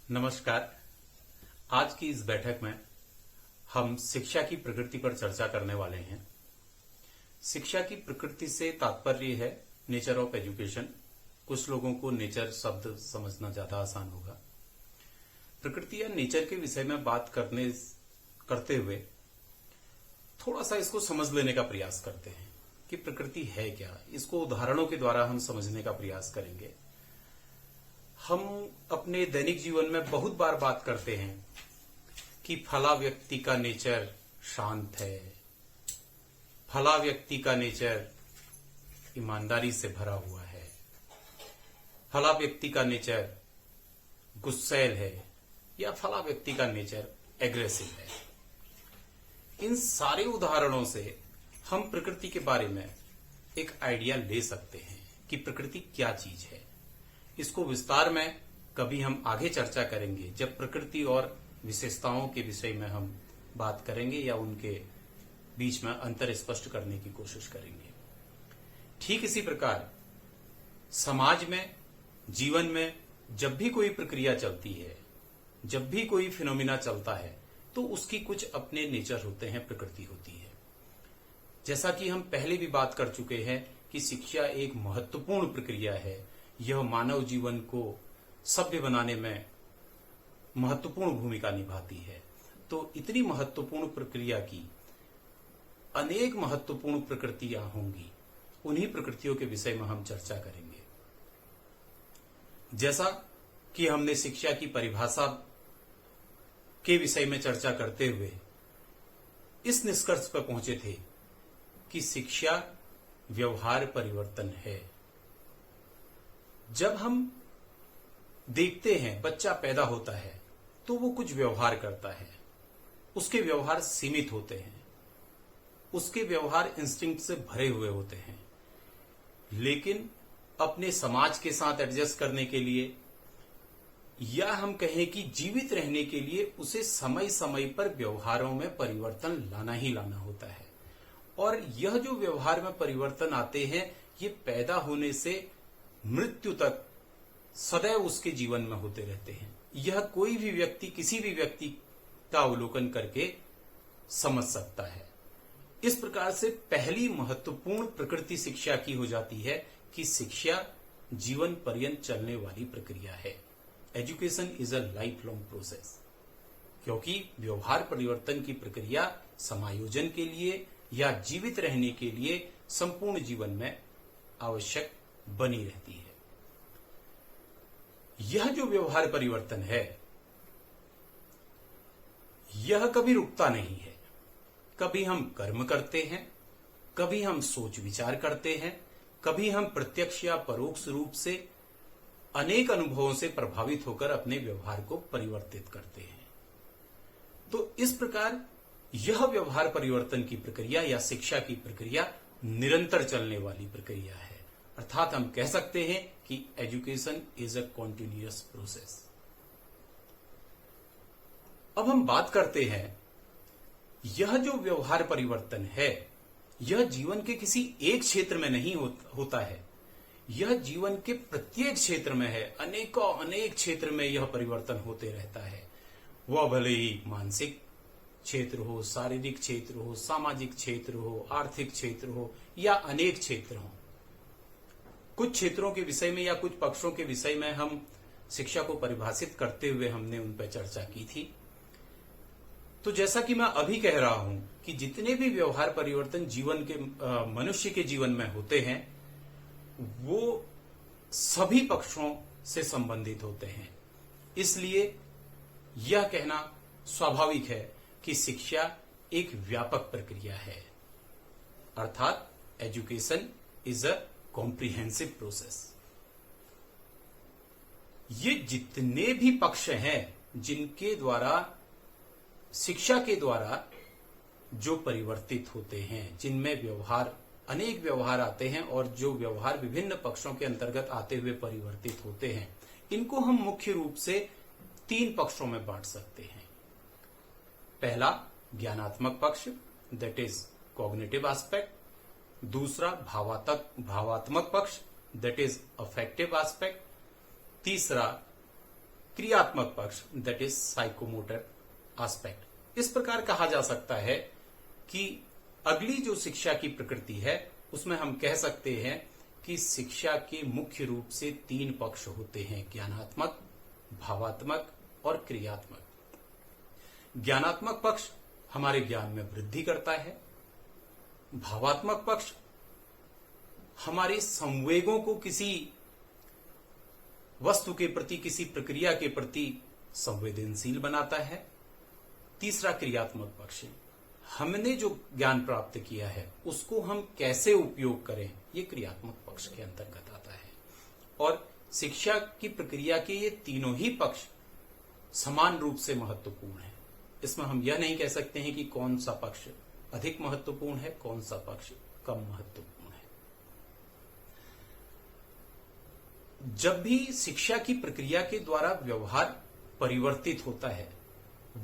नमस्कार। आज की इस बैठक में हम शिक्षा की प्रकृति पर चर्चा करने वाले हैं। शिक्षा की प्रकृति से तात्पर्य है नेचर ऑफ एजुकेशन। कुछ लोगों को नेचर शब्द समझना ज्यादा आसान होगा। प्रकृति या नेचर के विषय में बात करते हुए थोड़ा सा इसको समझ लेने का प्रयास करते हैं कि प्रकृति है क्या। इसको उदाहरणों के द्वारा हम समझने का प्रयास करेंगे। हम अपने दैनिक जीवन में बहुत बार बात करते हैं कि फला व्यक्ति का नेचर शांत है, फला व्यक्ति का नेचर ईमानदारी से भरा हुआ है, फला व्यक्ति का नेचर गुस्सैल है या फला व्यक्ति का नेचर एग्रेसिव है। इन सारे उदाहरणों से हम प्रकृति के बारे में एक आइडिया ले सकते हैं कि प्रकृति क्या चीज है। इसको विस्तार में कभी हम आगे चर्चा करेंगे जब प्रकृति और विशेषताओं के विषय में हम बात करेंगे या उनके बीच में अंतर स्पष्ट करने की कोशिश करेंगे। ठीक इसी प्रकार समाज में, जीवन में जब भी कोई प्रक्रिया चलती है, जब भी कोई फिनोमिना चलता है, तो उसकी कुछ अपने नेचर होते हैं, प्रकृति होती है। जैसा कि हम पहले भी बात कर चुके हैं कि शिक्षा एक महत्वपूर्ण प्रक्रिया है। यह मानव जीवन को सभ्य बनाने में महत्वपूर्ण भूमिका निभाती है। तो इतनी महत्वपूर्ण प्रक्रिया की अनेक महत्वपूर्ण प्रकृतियां होंगी। उन्हीं प्रकृतियों के विषय में हम चर्चा करेंगे। जैसा कि हमने शिक्षा की परिभाषा के विषय में चर्चा करते हुए इस निष्कर्ष पर पहुंचे थे कि शिक्षा व्यवहार परिवर्तन है। जब हम देखते हैं बच्चा पैदा होता है तो वो कुछ व्यवहार करता है। उसके व्यवहार सीमित होते हैं, उसके व्यवहार इंस्टिंक्ट से भरे हुए होते हैं। लेकिन अपने समाज के साथ एडजस्ट करने के लिए या हम कहें कि जीवित रहने के लिए उसे समय समय पर व्यवहारों में परिवर्तन लाना ही लाना होता है। और यह जो व्यवहार में परिवर्तन आते हैं, ये पैदा होने से मृत्यु तक सदैव उसके जीवन में होते रहते हैं। यह कोई भी व्यक्ति किसी भी व्यक्ति का अवलोकन करके समझ सकता है। इस प्रकार से पहली महत्वपूर्ण प्रकृति शिक्षा की हो जाती है कि शिक्षा जीवन पर्यंत चलने वाली प्रक्रिया है। Education is a life long process, क्योंकि व्यवहार परिवर्तन की प्रक्रिया समायोजन के लिए या जीवित रहने के लिए संपूर्ण जीवन में आवश्यक बनी रहती है। यह जो व्यवहार परिवर्तन है, यह कभी रुकता नहीं है। कभी हम कर्म करते हैं, कभी हम सोच विचार करते हैं, कभी हम प्रत्यक्ष या परोक्ष रूप से अनेक अनुभवों से प्रभावित होकर अपने व्यवहार को परिवर्तित करते हैं। तो इस प्रकार यह व्यवहार परिवर्तन की प्रक्रिया या शिक्षा की प्रक्रिया निरंतर चलने वाली प्रक्रिया है। अर्थात हम कह सकते हैं कि education is a continuous process. अब हम बात करते हैं, यह जो व्यवहार परिवर्तन है, यह जीवन के किसी एक क्षेत्र में नहीं होता है। यह जीवन के प्रत्येक क्षेत्र में है। अनेकों अनेक क्षेत्र में यह परिवर्तन होते रहता है। वह भले ही मानसिक क्षेत्र हो, शारीरिक क्षेत्र हो, सामाजिक क्षेत्र हो, आर्थिक क्षेत्र हो या अनेक क्षेत्र हो। कुछ क्षेत्रों के विषय में या कुछ पक्षों के विषय में हम शिक्षा को परिभाषित करते हुए हमने उन पर चर्चा की थी। तो जैसा कि मैं अभी कह रहा हूं कि जितने भी व्यवहार परिवर्तन जीवन के मनुष्य के जीवन में होते हैं, वो सभी पक्षों से संबंधित होते हैं। इसलिए यह कहना स्वाभाविक है कि शिक्षा एक व्यापक प्रक्रिया है। अर्थात education is a comprehensive process. ये जितने भी पक्ष हैं जिनके द्वारा, शिक्षा के द्वारा जो परिवर्तित होते हैं, जिनमें व्यवहार, अनेक व्यवहार आते हैं और जो व्यवहार विभिन्न पक्षों के अंतर्गत आते हुए परिवर्तित होते हैं, इनको हम मुख्य रूप से तीन पक्षों में बांट सकते हैं। पहला ज्ञानात्मक पक्ष, दैट इज कॉग्निटिव एस्पेक्ट। दूसरा भावात्मक पक्ष, दैट इज अफेक्टिव एस्पेक्ट। तीसरा क्रियात्मक पक्ष, दैट इज साइकोमोटर एस्पेक्ट। इस प्रकार कहा जा सकता है कि अगली जो शिक्षा की प्रकृति है उसमें हम कह सकते हैं कि शिक्षा के मुख्य रूप से 3 पक्ष होते हैं, ज्ञानात्मक, भावात्मक और क्रियात्मक। ज्ञानात्मक पक्ष हमारे ज्ञान में वृद्धि करता है, भावात्मक पक्ष हमारे संवेगों को किसी वस्तु के प्रति, किसी प्रक्रिया के प्रति संवेदनशील बनाता है, तीसरा क्रियात्मक पक्ष हमने जो ज्ञान प्राप्त किया है उसको हम कैसे उपयोग करें, ये क्रियात्मक पक्ष के अंतर्गत आता है। और शिक्षा की प्रक्रिया के ये तीनों ही पक्ष समान रूप से महत्वपूर्ण है। इसमें हम यह नहीं कह सकते हैं कि कौन सा पक्ष अधिक महत्वपूर्ण है, कौन सा पक्ष कम महत्वपूर्ण है। जब भी शिक्षा की प्रक्रिया के द्वारा व्यवहार परिवर्तित होता है,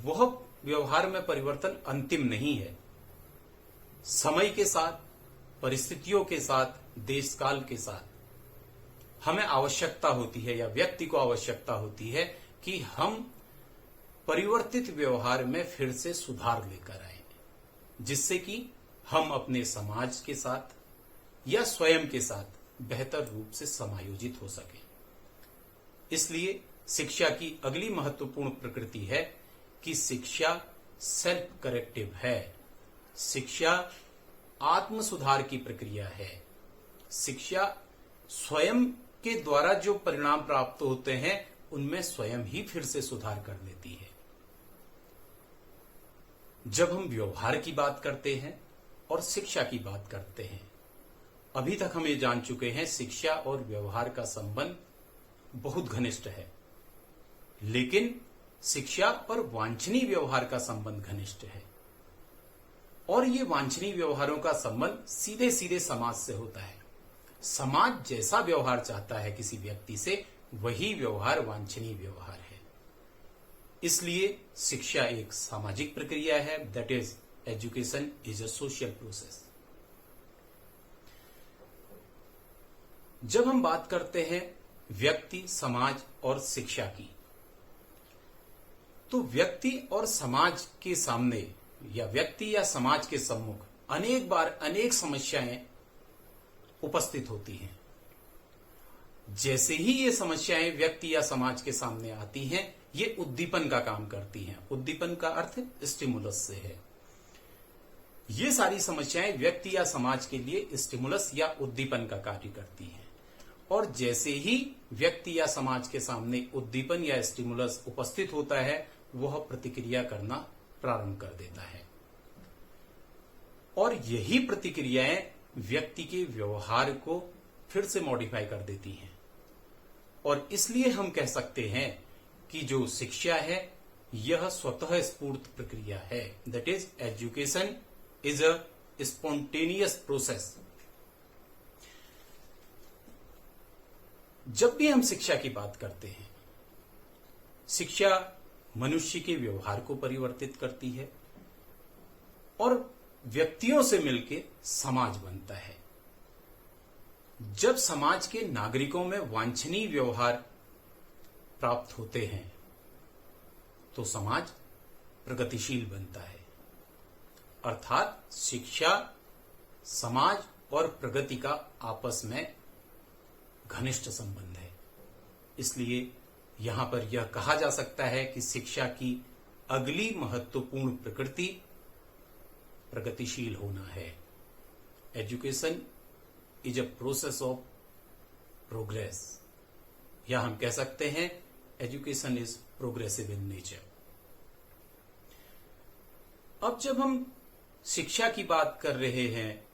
वह व्यवहार में परिवर्तन अंतिम नहीं है। समय के साथ, परिस्थितियों के साथ, देश काल के साथ हमें आवश्यकता होती है या व्यक्ति को आवश्यकता होती है कि हम परिवर्तित व्यवहार में फिर से सुधार लेकर आए, जिससे कि हम अपने समाज के साथ या स्वयं के साथ बेहतर रूप से समायोजित हो सके। इसलिए शिक्षा की अगली महत्वपूर्ण प्रकृति है कि शिक्षा सेल्फ करेक्टिव है। शिक्षा आत्म सुधार की प्रक्रिया है। शिक्षा स्वयं के द्वारा जो परिणाम प्राप्त होते हैं उनमें स्वयं ही फिर से सुधार कर लेती है। जब हम व्यवहार की बात करते हैं और शिक्षा की बात करते हैं, अभी तक हम ये जान चुके हैं शिक्षा और व्यवहार का संबंध बहुत घनिष्ठ है, लेकिन शिक्षा और वांछनीय व्यवहार का संबंध घनिष्ठ है। और ये वांछनीय व्यवहारों का संबंध सीधे सीधे समाज से होता है। समाज जैसा व्यवहार चाहता है किसी व्यक्ति से, वही व्यवहार वांछनीय व्यवहार है। इसलिए शिक्षा एक सामाजिक प्रक्रिया है, that is education is a social process. जब हम बात करते हैं व्यक्ति, समाज और शिक्षा की, तो व्यक्ति और समाज के सामने या व्यक्ति या समाज के सम्मुख अनेक बार अनेक समस्याएं उपस्थित होती हैं। जैसे ही ये समस्याएं व्यक्ति या समाज के सामने आती हैं, ये उद्दीपन का काम करती हैं। उद्दीपन का अर्थ स्टिमुलस से है। ये सारी समस्याएं व्यक्ति या समाज के लिए स्टिमुलस या उद्दीपन का कार्य करती हैं। और जैसे ही व्यक्ति या समाज के सामने उद्दीपन या स्टिमुलस उपस्थित होता है, वह प्रतिक्रिया करना प्रारंभ कर देता है। और यही प्रतिक्रियाएं व्यक्ति के व्यवहार को फिर से मॉडिफाई कर देती हैं। और इसलिए हम कह सकते हैं कि जो शिक्षा है यह स्वतः स्फूर्त प्रक्रिया है, that is education is a spontaneous process. जब भी हम शिक्षा की बात करते हैं, शिक्षा मनुष्य के व्यवहार को परिवर्तित करती है और व्यक्तियों से मिलकर समाज बनता है। जब समाज के नागरिकों में वांछनीय व्यवहार प्राप्त होते हैं तो समाज प्रगतिशील बनता है। अर्थात शिक्षा, समाज और प्रगति का आपस में घनिष्ठ संबंध है। इसलिए यहां पर यह कहा जा सकता है कि शिक्षा की अगली महत्वपूर्ण प्रकृति प्रगतिशील होना है। Education is a process of progress, या हम कह सकते हैं education is progressive in nature. अब जब हम शिक्षा की बात कर रहे हैं,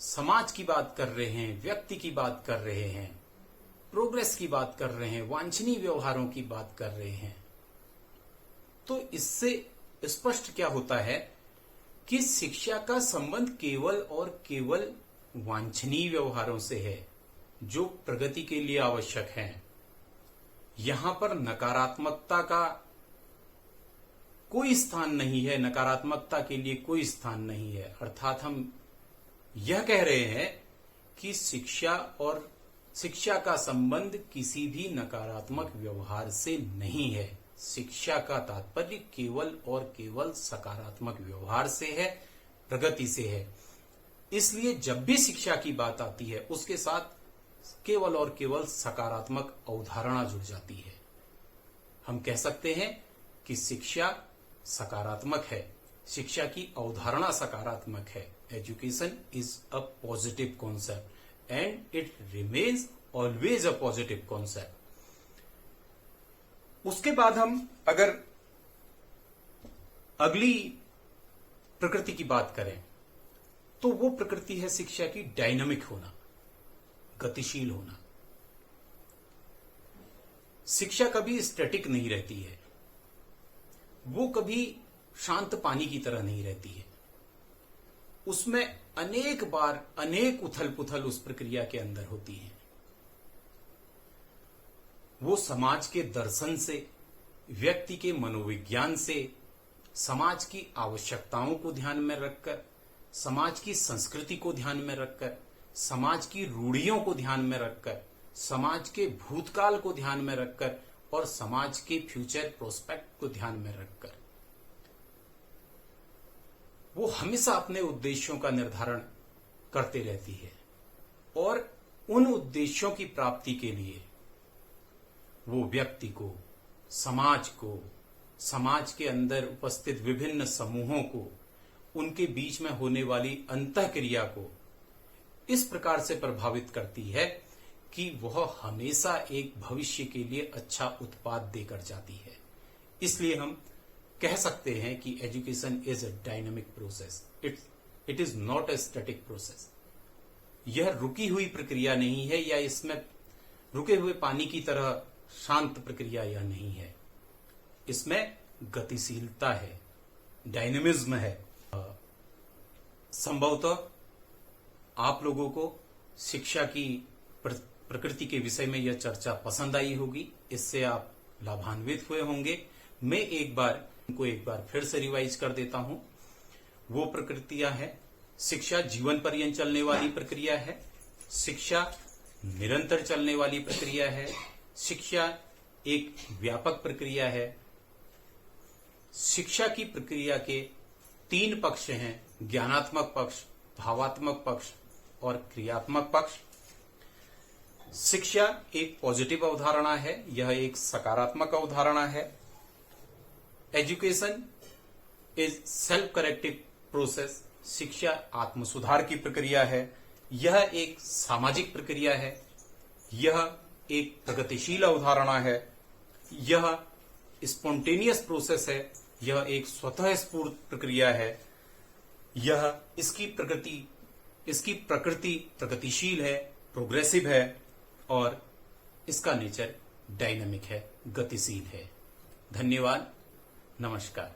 समाज की बात कर रहे हैं, व्यक्ति की बात कर रहे हैं, प्रोग्रेस की बात कर रहे हैं, वांछनीय व्यवहारों की बात कर रहे हैं, तो इससे स्पष्ट क्या होता है कि शिक्षा का संबंध केवल और केवल वांछनीय व्यवहारों से है जो प्रगति के लिए आवश्यक हैं। यहां पर नकारात्मकता का कोई स्थान नहीं है, नकारात्मकता के लिए कोई स्थान नहीं है। अर्थात हम यह कह रहे हैं कि शिक्षा और शिक्षा का संबंध किसी भी नकारात्मक व्यवहार से नहीं है। शिक्षा का तात्पर्य केवल और केवल सकारात्मक व्यवहार से है, प्रगति से है। इसलिए जब भी शिक्षा की बात आती है उसके साथ केवल और केवल सकारात्मक अवधारणा जुड़ जाती है। हम कह सकते हैं कि शिक्षा सकारात्मक है, शिक्षा की अवधारणा सकारात्मक है। Education is a positive concept and it remains always a positive concept. उसके बाद हम अगर अगली प्रकृति की बात करें तो वो प्रकृति है शिक्षा की डायनामिक होना, गतिशील होना। शिक्षा कभी स्टैटिक नहीं रहती है, वो कभी शांत पानी की तरह नहीं रहती है। उसमें अनेक बार अनेक उथल पुथल उस प्रक्रिया के अंदर होती है। वो समाज के दर्शन से, व्यक्ति के मनोविज्ञान से, समाज की आवश्यकताओं को ध्यान में रखकर, समाज की संस्कृति को ध्यान में रखकर, समाज की रूढ़ियों को ध्यान में रखकर, समाज के भूतकाल को ध्यान में रखकर और समाज के फ्यूचर प्रोस्पेक्ट को ध्यान में रखकर वो हमेशा अपने उद्देश्यों का निर्धारण करते रहती है और उन उद्देश्यों की प्राप्ति के लिए वो व्यक्ति को, समाज के अंदर उपस्थित विभिन्न समूहों को, उनके बीच में होने वाली अंतःक्रिया को इस प्रकार से प्रभावित करती है कि वह हमेशा एक भविष्य के लिए अच्छा उत्पाद देकर जाती है। इसलिए हम कह सकते हैं कि education is a dynamic process, it is not a static process. यह रुकी हुई प्रक्रिया नहीं है या इसमें रुके हुए पानी की तरह शांत प्रक्रिया यह नहीं है। इसमें गतिशीलता है, डायनेमिज्म है। संभवतः आप लोगों को शिक्षा की प्रकृति के विषय में यह चर्चा पसंद आई होगी, इससे आप लाभान्वित हुए होंगे। मैं एक बार फिर से रिवाइज कर देता हूं। वो प्रकृतियां है, शिक्षा जीवन पर्यंत चलने वाली प्रक्रिया है, शिक्षा निरंतर चलने वाली प्रक्रिया है, शिक्षा एक व्यापक प्रक्रिया है। शिक्षा की प्रक्रिया के 3 पक्ष हैं, ज्ञानात्मक पक्ष, भावात्मक पक्ष और क्रियात्मक पक्ष। शिक्षा एक पॉजिटिव अवधारणा है, यह एक सकारात्मक अवधारणा है। Education is self corrective process, शिक्षा आत्म सुधार की प्रक्रिया है, यह एक सामाजिक प्रक्रिया है, यह एक प्रगतिशील अवधारणा है, यह स्पॉन्टेनियस प्रोसेस है, यह एक स्वतः स्फूर्त प्रक्रिया है, इसकी प्रकृति प्रगतिशील है, प्रोग्रेसिव है और इसका नेचर डायनामिक है, गतिशील है। धन्यवाद, नमस्कार।